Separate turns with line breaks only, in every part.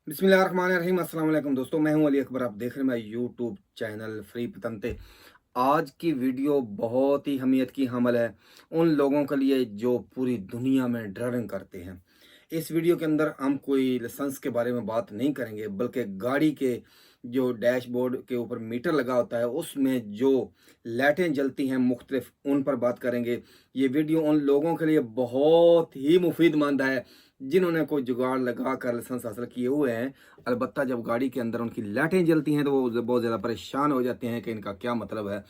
बिस्मिल्लाहिर्रहमानिर्रहीम। अस्सलाम वालेकुम दोस्तों, मैं हूं अली अकबर। आप देख रहे हैं मेरा यूट्यूब चैनल फ्री पतंते। आज की वीडियो बहुत ही अहमियत की हमल है उन लोगों के लिए जो पूरी दुनिया में ड्राइविंग करते हैं। इस वीडियो के अंदर हम कोई लाइसेंस के बारे में बात नहीं करेंगे, बल्कि गाड़ी के जो डैशबोर्ड के ऊपर मीटर लगा होता है उसमें जो लाइटें जलती हैं मुख्तलिफ, उन पर बात करेंगे। ये वीडियो उन लोगों के लिए बहुत ही मुफीदमंद है जिन्होंने कोई जुगाड़ लगा कर लाइसेंस हासिल किए हुए हैं। अलबत्ता जब गाड़ी के अंदर उनकी लाइटें जलती हैं तो वो बहुत ज़्यादा परेशान हो जाते हैं कि इनका क्या मतलब है।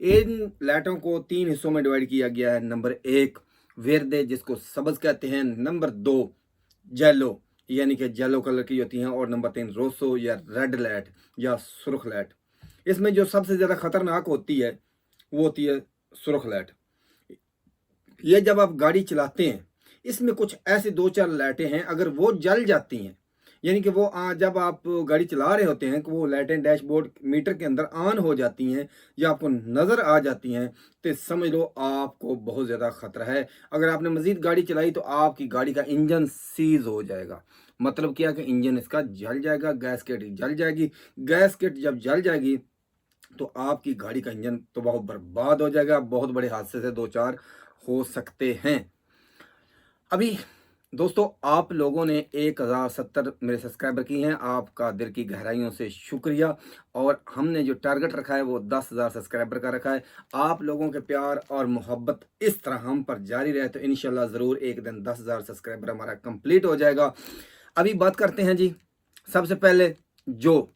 इन लाइटों को तीन हिस्सों में डिवाइड किया गया है। नंबर एक वेरदे, जिसको सब्ज कहते हैं। नंबर दो येलो, यानी कि येलो कलर की होती हैं। और नंबर तीन रोसो या रेड लाइट या सुर्ख लाइट। इसमें जो सबसे ज़्यादा खतरनाक होती है वो होती है सुर्ख लाइट। ये जब आप गाड़ी चलाते हैं, इसमें कुछ ऐसे दो चार लाइटें हैं, अगर वो जल जाती हैं, यानी कि वो जब आप गाड़ी चला रहे होते हैं कि वो लाइटें डैशबोर्ड मीटर के अंदर ऑन हो जाती हैं या आपको नज़र आ जाती हैं, तो समझ लो आपको बहुत ज़्यादा ख़तरा है। अगर आपने मज़ीद गाड़ी चलाई तो आपकी गाड़ी का इंजन सीज हो जाएगा। मतलब क्या कि इंजन इसका जल जाएगा, गैस किट जल जाएगी। गैस किट जब जल जाएगी तो आपकी गाड़ी का इंजन तो बहुत बर्बाद हो जाएगा। बहुत बड़े हादसे से दो चार हो सकते हैं। अभी दोस्तों, आप लोगों ने 1070 मेरे सब्सक्राइबर की हैं, आपका दिल की गहराइयों से शुक्रिया। और हमने जो टारगेट रखा है वो 10,000 सब्सक्राइबर का रखा है। आप लोगों के प्यार और मोहब्बत इस तरह हम पर जारी रहे तो इंशाल्लाह ज़रूर एक दिन 10,000 सब्सक्राइबर हमारा कंप्लीट हो जाएगा। अभी बात करते हैं जी। सबसे पहले जो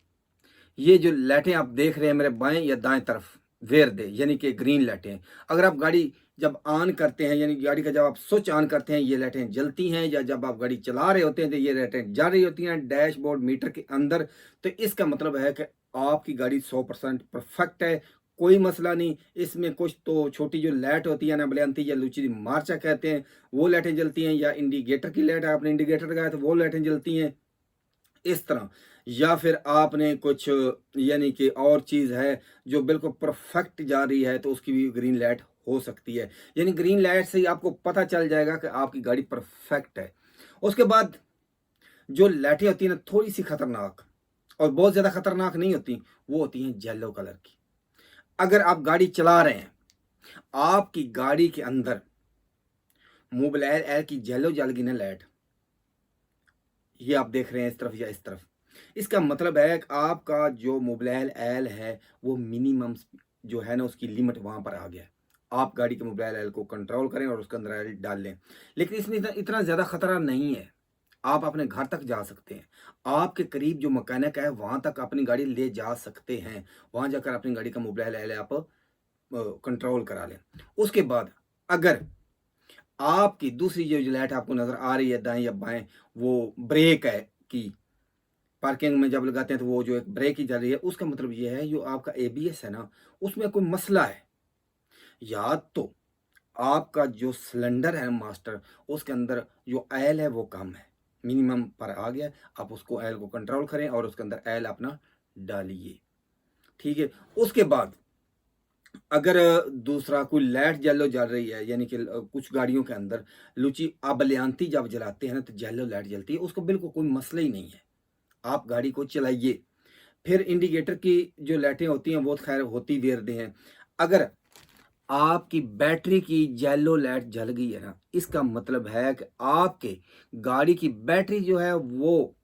ये जो लाइटें आप देख रहे हैं मेरे बाएं या दाएं तरफ, वेर दे यानी कि ग्रीन लाइटें, अगर आप गाड़ी जब ऑन करते हैं, यानी गाड़ी का जब आप स्विच ऑन करते हैं ये लाइटें जलती हैं, या जब आप गाड़ी चला रहे होते हैं तो ये लाइटें जल रही होती हैं डैशबोर्ड मीटर के अंदर, तो इसका मतलब है कि आपकी गाड़ी 100% परफेक्ट है। कोई मसला नहीं। इसमें कुछ तो छोटी जो लाइट होती है ना, बलियांती या लूची मार्चा कहते हैं, वो लाइटें जलती हैं, या इंडिकेटर की लाइट, आपने इंडिकेटर लगाया तो वो लाइटें जलती हैं इस तरह। या फिर आपने कुछ यानी कि और चीज़ है जो बिल्कुल परफेक्ट जा रही है तो उसकी भी ग्रीन लाइट हो सकती है। यानी ग्रीन लाइट से ही आपको पता चल जाएगा कि आपकी गाड़ी परफेक्ट है। उसके बाद जो लाइटें होती हैं ना थोड़ी सी खतरनाक, और बहुत ज़्यादा खतरनाक नहीं होती, वो होती हैं येलो कलर की। अगर आप गाड़ी चला रहे हैं, आपकी गाड़ी के अंदर मोबाइल एल की येलो जल गई ना लाइट, ये आप देख रहे हैं इस तरफ या इस तरफ, इसका मतलब है कि आपका जो मोबाइल एल है वो मिनिमम जो है ना उसकी लिमिट वहां पर आ गया है। आप गाड़ी के मोबाइल एल को कंट्रोल करें और उसके अंदर एल डाल लें। लेकिन इसमें इतना ज़्यादा खतरा नहीं है। आप अपने घर तक जा सकते हैं। आपके करीब जो मैकेनिक है वहां तक अपनी गाड़ी ले जा सकते हैं। वहां जाकर अपनी गाड़ी का मोबाइल एल आप कंट्रोल करा लें। उसके बाद अगर आपकी दूसरी जो लाइट आपको नजर आ रही है दाएं या बाएं, वो ब्रेक है की, पार्किंग में जब लगाते हैं तो वो जो एक ब्रेक ही चल रही है, उसका मतलब ये है जो आपका एबीएस है ना उसमें कोई मसला है। या तो आपका जो सिलेंडर है मास्टर, उसके अंदर जो ऑयल है वो कम है, मिनिमम पर आ गया। आप उसको ऑयल को कंट्रोल करें और उसके अंदर ऑयल अपना डालिए। ठीक है। उसके बाद अगर दूसरा कोई लाइट येलो जल रही है, यानी कि कुछ गाड़ियों के अंदर लुची आबलियांती जब जलाते हैं ना तो येलो लाइट जलती है, उसको बिल्कुल कोई मसला ही नहीं है। आप गाड़ी को चलाइए। फिर इंडिकेटर की जो लाइटें होती हैं वो खैर होती देर हैं। अगर आपकी बैटरी की येलो लाइट जल गई है ना, इसका मतलब है कि आपके गाड़ी की बैटरी जो है वो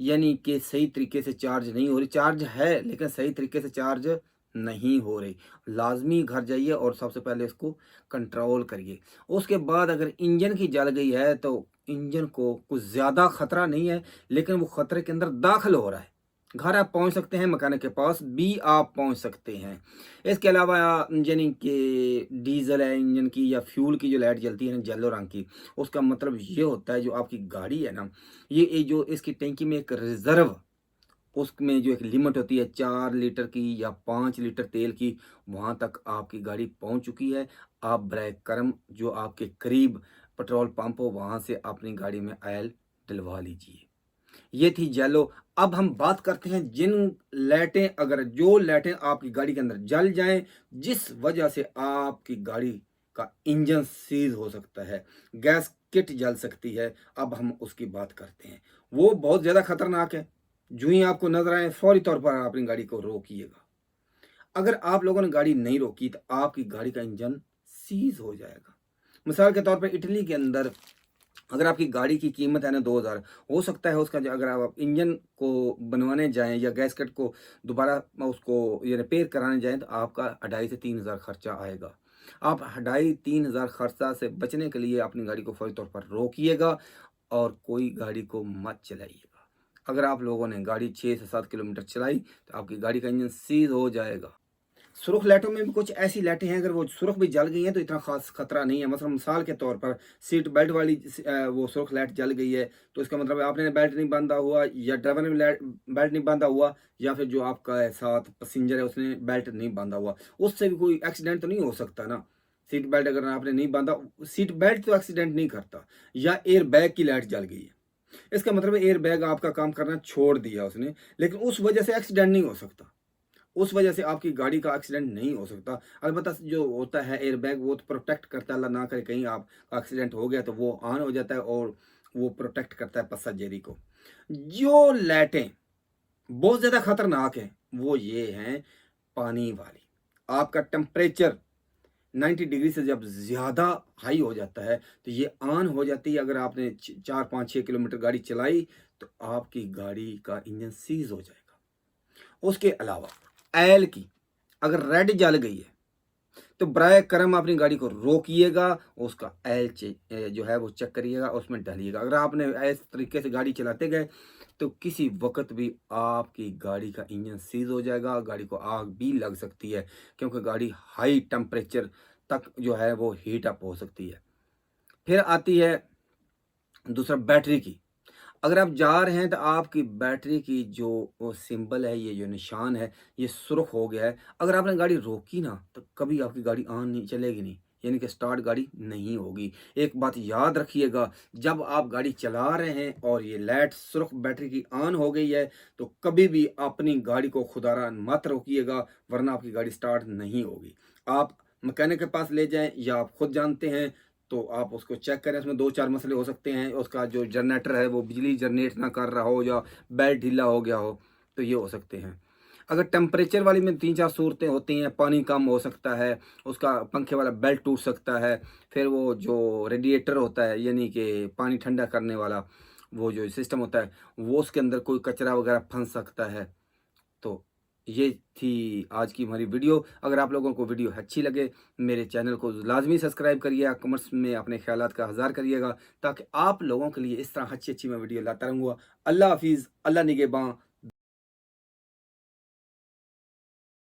यानी कि सही तरीके से चार्ज नहीं हो रही। चार्ज है लेकिन सही तरीके से चार्ज नहीं हो रही। लाजमी घर जाइए और सबसे पहले इसको कंट्रोल करिए। उसके बाद अगर इंजन की जल गई है तो इंजन को कुछ ज़्यादा खतरा नहीं है, लेकिन वो खतरे के अंदर दाखिल हो रहा है। घर आप पहुंच सकते हैं, मैकेनिक के पास भी आप पहुंच सकते हैं। इसके अलावा यानी कि डीजल है इंजन की या फ्यूल की जो लाइट जलती है ना येलो रंग की, उसका मतलब ये होता है जो आपकी गाड़ी है ना, ये जो इसकी टैंकी में एक रिजर्व, उसमें जो एक लिमिट होती है 4 लीटर की या 5 लीटर तेल की, वहां तक आपकी गाड़ी पहुंच चुकी है। आप ब्रेक करम जो आपके करीब पेट्रोल पंप हो वहां से अपनी गाड़ी में ऑयल डलवा लीजिए। ये थी जेलो। अब हम बात करते हैं जिन लाइटें, अगर जो लाइटें आपकी गाड़ी के अंदर जल जाएं जिस वजह से आपकी गाड़ी का इंजन सीज हो सकता है, गैस किट जल सकती है। अब हम उसकी बात करते हैं। वो बहुत ज़्यादा खतरनाक है। जो ही आपको नज़र आए फौरी तौर पर अपनी गाड़ी को रोकिएगा। अगर आप लोगों ने गाड़ी नहीं रोकी तो आपकी गाड़ी का इंजन सीज हो जाएगा। मिसाल के तौर पर इटली के अंदर अगर आपकी गाड़ी की कीमत है ना 2000, हो सकता है उसका अगर आप इंजन को बनवाने जाएं या गैसकेट को दोबारा उसको ये रिपेयर कराने जाएं तो आपका 2500 से 3000 खर्चा आएगा। आप 2500 से 3000 खर्चा से बचने के लिए अपनी गाड़ी को फौरी तौर पर रोकिएगा और कोई गाड़ी को मत चलाइएगा। अगर आप लोगों ने गाड़ी 6 से 7 किलोमीटर चलाई तो आपकी गाड़ी का इंजन सीज हो जाएगा। सुर्ख लाइटों में भी कुछ ऐसी लाइटें हैं, अगर वो सुर्ख भी जल गई हैं तो इतना खास खतरा नहीं है। मतलब मिसाल के तौर पर सीट बेल्ट वाली वो सुर्ख लाइट जल गई है तो इसका मतलब है आपने बेल्ट नहीं बांधा हुआ या ड्राइवर ने बेल्ट नहीं बांधा हुआ या फिर जो आपका साथ पैसेंजर है उसने बेल्ट नहीं बांधा हुआ, उससे भी कोई एक्सीडेंट तो नहीं हो सकता ना। सीट बेल्ट अगर आपने नहीं बांधा, सीट बेल्ट तो एक्सीडेंट नहीं करता। या एयर बैग की लाइट जल गई है, इसका मतलब है एयर बैग आपका काम करना छोड़ दिया उसने, लेकिन उस वजह से एक्सीडेंट नहीं हो सकता। उस वजह से आपकी गाड़ी का एक्सीडेंट नहीं हो सकता। अलबत्ता जो होता है एयर बैग वो तो प्रोटेक्ट करता है, अल्लाह ना करे कहीं आप एक्सीडेंट हो गया तो वो ऑन हो जाता है और वो प्रोटेक्ट करता है पैसेंजर को। जो लाइटें बहुत ज़्यादा खतरनाक हैं वो ये हैं पानी वाली। आपका टेम्परेचर 90 डिग्री से जब ज़्यादा हाई हो जाता है तो ये ऑन हो जाती है। अगर आपने 4 5 6 किलोमीटर गाड़ी चलाई तो आपकी गाड़ी का इंजन सीज हो जाएगा। उसके अलावा एल की अगर रेड जल गई है तो बराए करम अपनी गाड़ी को रोकिएगा, उसका एल जो है वो चेक करिएगा, उसमें डालिएगा। अगर आपने इस तरीके से गाड़ी चलाते गए तो किसी वक्त भी आपकी गाड़ी का इंजन सीज हो जाएगा, गाड़ी को आग भी लग सकती है क्योंकि गाड़ी हाई टेम्परेचर तक जो है वो हीट अप हो सकती है। फिर आती है दूसरा बैटरी की। अगर आप जा रहे हैं तो आपकी बैटरी की जो वो सिंबल है, ये जो निशान है, ये सुर्ख हो गया है। अगर आपने गाड़ी रोकी ना तो कभी आपकी गाड़ी ऑन नहीं चलेगी नहीं, यानी कि स्टार्ट गाड़ी नहीं होगी। एक बात याद रखिएगा, जब आप गाड़ी चला रहे हैं और ये लाइट सुर्ख बैटरी की ऑन हो गई है तो कभी भी अपनी गाड़ी को खुदारा मत रोकिएगा, वरना आपकी गाड़ी स्टार्ट नहीं होगी। आप मैकेनिक के पास ले जाएं या आप खुद जानते हैं तो आप उसको चेक करें। उसमें 2 4 मसले हो सकते हैं, उसका जो जनरेटर है वो बिजली जनरेट ना कर रहा हो या बेल्ट ढीला हो गया हो, तो ये हो सकते हैं। अगर टेम्परेचर वाली में 3 4 सूरतें होती हैं, पानी कम हो सकता है, उसका पंखे वाला बेल्ट टूट सकता है, फिर वो जो रेडिएटर होता है यानी कि पानी ठंडा करने वाला वो जो सिस्टम होता है वो उसके अंदर कोई कचरा वगैरह फंस सकता है। तो ये थी आज की हमारी वीडियो। अगर आप लोगों को वीडियो अच्छी लगे मेरे चैनल को लाजमी सब्सक्राइब करिएगा, कमेंट्स में अपने ख्यालात का इज़हार करिएगा ताकि आप लोगों के लिए इस तरह अच्छी अच्छी मैं वीडियो लाता रहूँगा। अल्लाह हाफिज़, अल्लाह निगहबान।